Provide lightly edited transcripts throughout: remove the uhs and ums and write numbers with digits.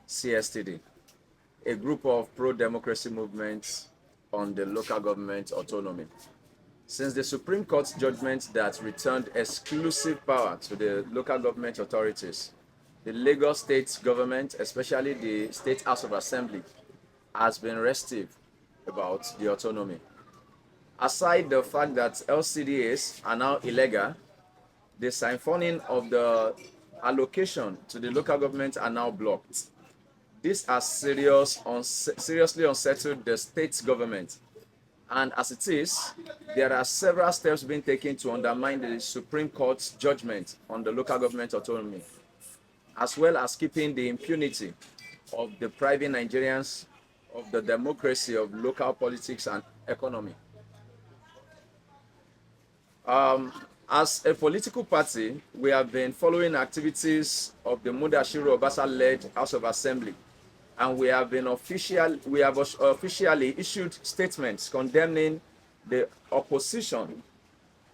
CSTD, a group of pro-democracy movements on the local government autonomy. Since the Supreme Court's judgment that returned exclusive power to the local government authorities, the Lagos state government, especially the State House of Assembly, has been restive about the autonomy. Aside the fact that LCDAs are now illegal, the SYMFONI of the allocation to the local government are now blocked. This has seriously unsettled the state government, and as it is, there are several steps being taken to undermine the Supreme Court's judgment on the local government autonomy, as well as keeping the impunity of the private Nigerians of the democracy of local politics and economy. As a political party, we have been following activities of the Mudashiru Obasa-led House of Assembly, and we have officially issued statements condemning the opposition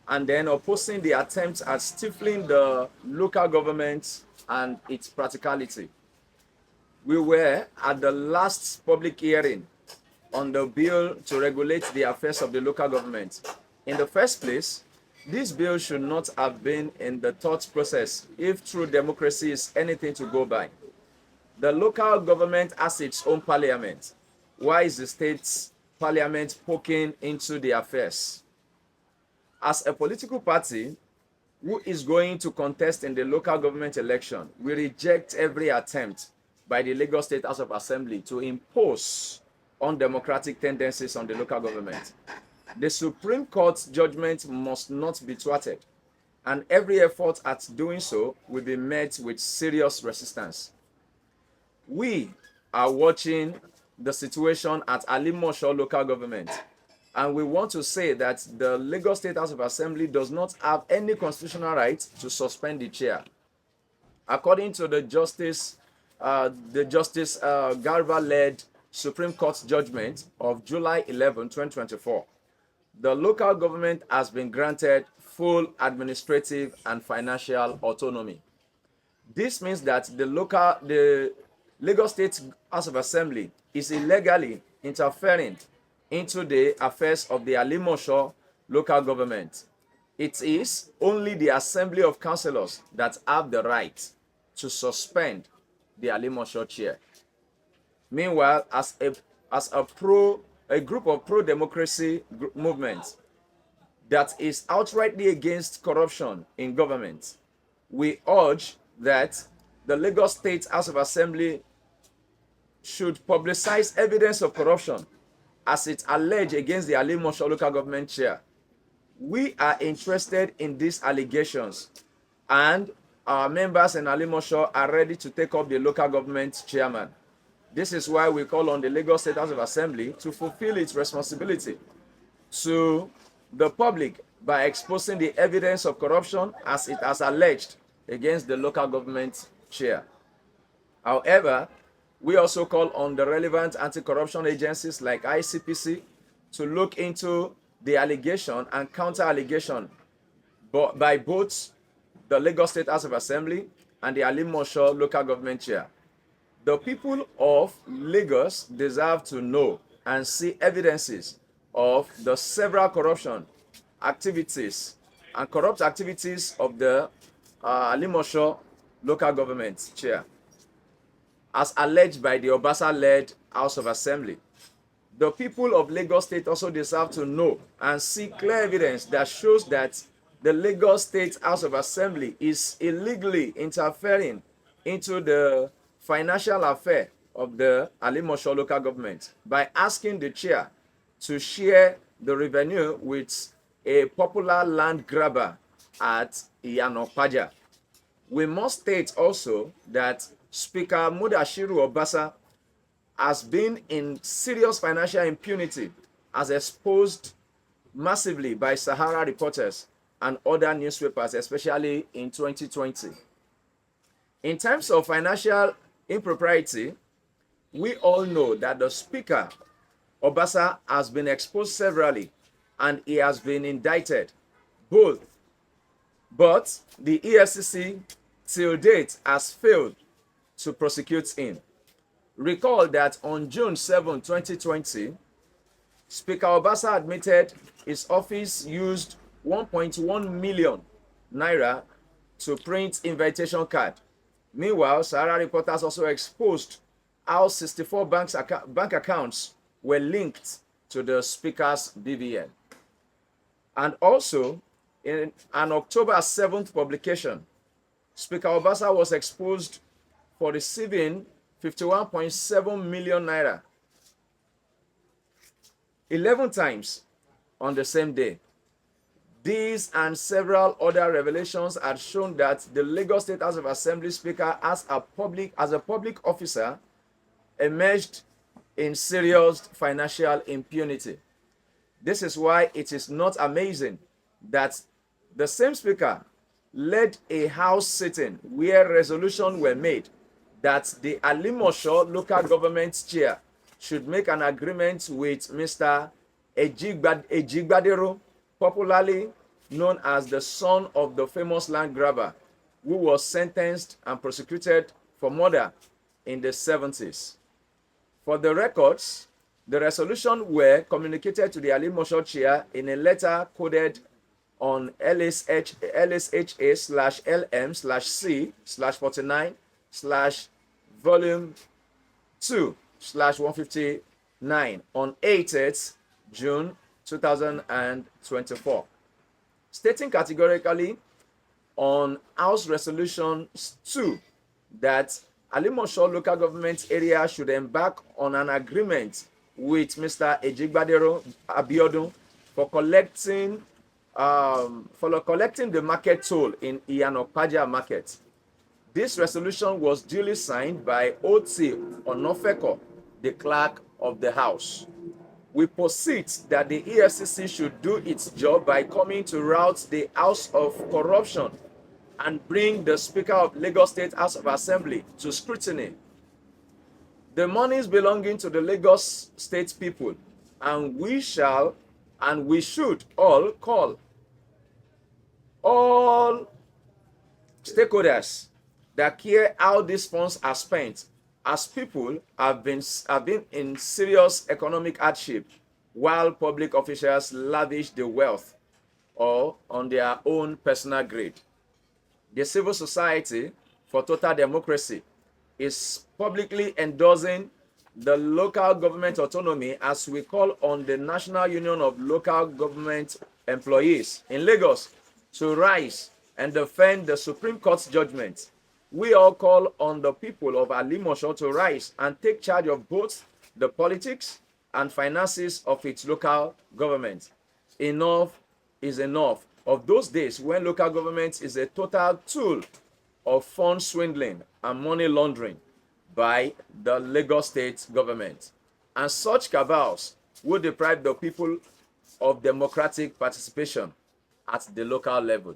and then opposing the attempts at stifling the local government and its practicality. We were at the last public hearing on the bill to regulate the affairs of the local government. In the first place, this bill should not have been in the thought process if true democracy is anything to go by. The local government has its own parliament. Why is the state's parliament poking into the affairs? As a political party who is going to contest in the local government election, we reject every attempt by the Lagos State House of Assembly to impose undemocratic tendencies on the local government. The Supreme Court's judgment must not be thwarted, and every effort at doing so will be met with serious resistance. We are watching the situation at Alimosho local government, and we want to say that the Lagos State House of Assembly does not have any constitutional right to suspend the chair. According to the Justice Garba-led Supreme Court judgment of July 11, 2024, the local government has been granted full administrative and financial autonomy. This means that the Lagos State House of Assembly is illegally interfering into the affairs of the Alimosho local government. It is only the Assembly of Councillors that have the right to suspend the Alimosho chair. Meanwhile, as a group of pro-democracy movements that is outrightly against corruption in government, we urge that the Lagos State House of Assembly should publicize evidence of corruption as it's alleged against the Alimosho local government chair. We are interested in these allegations, and our members in Alimosho are ready to take up the local government chairman. This is why we call on the Lagos State House of Assembly to fulfill its responsibility to the public by exposing the evidence of corruption as it has alleged against the local government chair. However, we also call on the relevant anti-corruption agencies like ICPC to look into the allegation and counter-allegation by both the Lagos State House of Assembly and the Alimosho local government chair. The people of Lagos deserve to know and see evidences of the several corruption activities and corrupt activities of the Alimosho local government chair, as alleged by the Obasa-led House of Assembly. The people of Lagos State also deserve to know and see clear evidence that shows that the Lagos State House of Assembly is illegally interfering into the financial affair of the Alimosho local government by asking the chair to share the revenue with a popular land grabber at Iyanopaja. We must state also that Speaker Mudashiru Obasa has been in serious financial impunity as exposed massively by Sahara reporters and other newspapers, especially in 2020. In terms of financial impropriety, we all know that the Speaker, Obasa, has been exposed severally and he has been indicted, both. But the EFCC till date has failed to prosecute him. Recall that on June 7, 2020, Speaker Obasa admitted his office used 1.1 million naira to print invitation card. Meanwhile, Sahara reporters also exposed how 64 bank accounts were linked to the speaker's BVN. And also, in an October 7th publication, Speaker Obasa was exposed for receiving 51.7 million naira 11 times on the same day. These and several other revelations had shown that the Lagos State House of Assembly Speaker as a public officer emerged in serious financial impunity. This is why it is not amazing that the same speaker led a house sitting where resolutions were made that the Alimosho local government chair should make an agreement with Mr. Ejigbadero, popularly known as the son of the famous land grabber, who was sentenced and prosecuted for murder in the 70s. For the records, the resolutions were communicated to the Alimosho chair in a letter coded on LSHA/LM/C/49/volume 2/159 on 8th June 2024, stating categorically on House Resolution 2 that Alimosho local government area should embark on an agreement with Mr. Ejigbadero Abiodun for collecting the market toll in Iyanopaja market. This resolution was duly signed by O.T. Onofeko, the clerk of the House. We posit that the EFCC should do its job by coming to rout the House of Corruption and bring the Speaker of Lagos State House of Assembly to scrutiny. The monies belonging to the Lagos State people, and we should all call all stakeholders that care how these funds are spent, as people have been in serious economic hardship while public officials lavish the wealth or on their own personal greed. The civil society for total democracy is publicly endorsing the local government autonomy as we call on the National Union of Local Government Employees in Lagos to rise and defend the Supreme Court's judgment. We all call on the people of Alimosho to rise and take charge of both the politics and finances of its local government. Enough is enough of those days when local government is a total tool of fund swindling and money laundering by the Lagos State government. And such cabals will deprive the people of democratic participation at the local level.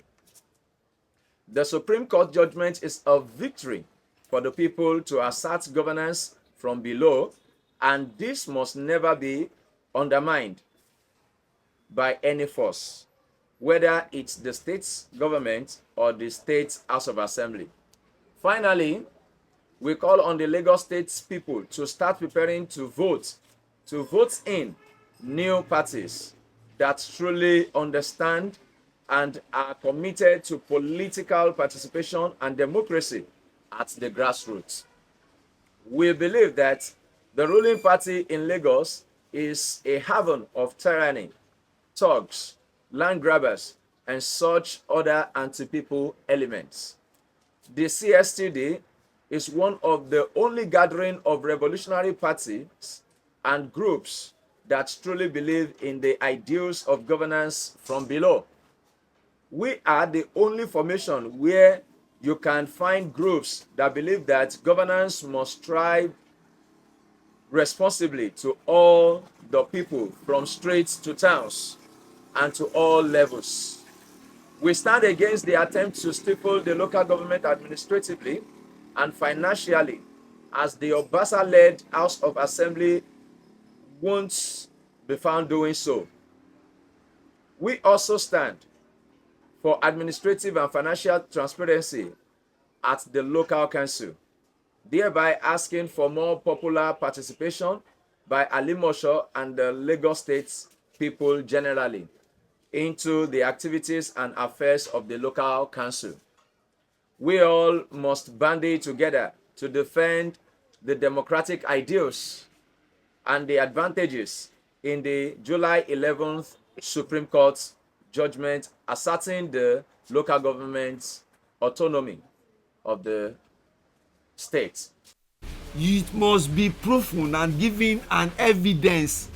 The Supreme Court judgment is a victory for the people to assert governance from below, and this must never be undermined by any force, whether it's the state's government or the state House of Assembly. Finally, we call on the Lagos State people to start preparing to vote in new parties that truly understand and are committed to political participation and democracy at the grassroots. We believe that the ruling party in Lagos is a haven of tyranny, thugs, land grabbers, and such other anti-people elements. The CSTD is one of the only gathering of revolutionary parties and groups that truly believe in the ideals of governance from below. We are the only formation where you can find groups that believe that governance must strive responsibly to all the people from streets to towns and to all levels. We stand against the attempt to stifle the local government administratively and financially, as the Obasa-led House of Assembly won't be found doing so. We also stand for administrative and financial transparency at the local council. thereby asking for more popular participation by Alimosho and the Lagos State people generally into the activities and affairs of the local council. We all must bandy together to defend the democratic ideals and the advantages in the July 11th Supreme Court judgment asserting the local government's autonomy of the state. It must be proven and given an evidence.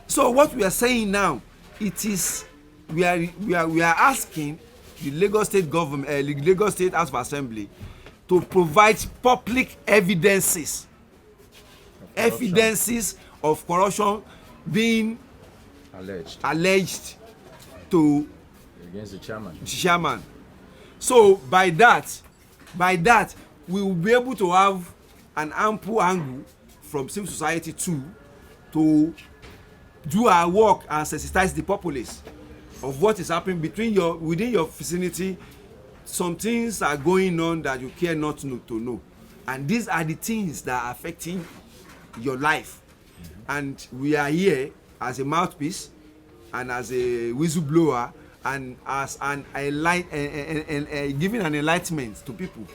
So what we are saying now, it is we are asking the Lagos State government, the Lagos State House of Assembly, to provide public evidences of corruption being alleged to Against the chairman. So by that we will be able to have an ample angle from civil society too to do our work and sensitize the populace of what is happening within your vicinity. Some things are going on that you care not to know, and these are the things that are affecting your life. And we are here as a mouthpiece and as a whistleblower and as giving an enlightenment to people.